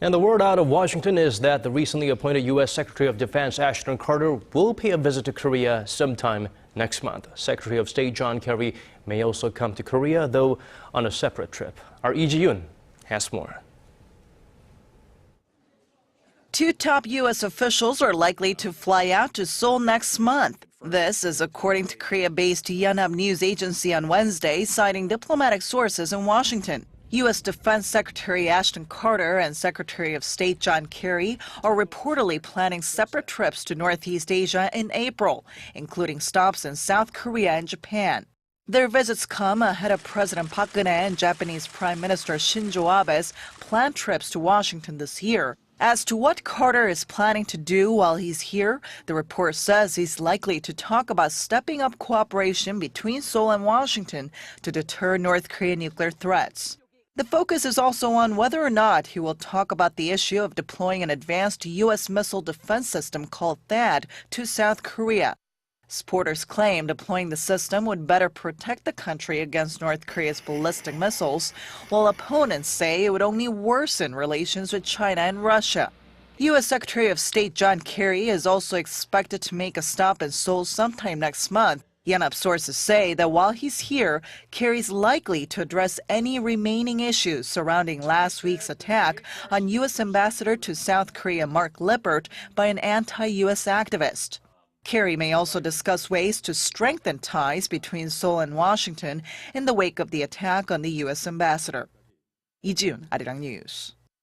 And the word out of Washington is that the recently appointed U.S. Secretary of Defense Ashton Carter will pay a visit to Korea sometime next month. Secretary of State John Kerry may also come to Korea, though on a separate trip. Our Lee Ji-yoon has more. Two top U.S. officials are likely to fly out to Seoul next month. This is according to Korea-based Yonhap News Agency on Wednesday, citing diplomatic sources in Washington. U.S. Defense Secretary Ashton Carter and Secretary of State John Kerry are reportedly planning separate trips to Northeast Asia in April, including stops in South Korea and Japan. Their visits come ahead of President Park Geun-hye and Japanese Prime Minister Shinzo Abe's planned trips to Washington this year. As to what Carter is planning to do while he's here, the report says he's likely to talk about stepping up cooperation between Seoul and Washington to deter North Korean nuclear threats. The focus is also on whether or not he will talk about the issue of deploying an advanced U.S. missile defense system called THAAD to South Korea. Supporters claim deploying the system would better protect the country against North Korea's ballistic missiles, while opponents say it would only worsen relations with China and Russia. U.S. Secretary of State John Kerry is also expected to make a stop in Seoul sometime next month. Yonhap sources say that while he's here, Kerry's likely to address any remaining issues surrounding last week's attack on U.S. Ambassador to South Korea Mark Lippert by an anti-U.S. activist. Kerry may also discuss ways to strengthen ties between Seoul and Washington in the wake of the attack on the U.S. ambassador. Lee Ji-yoon, Arirang News.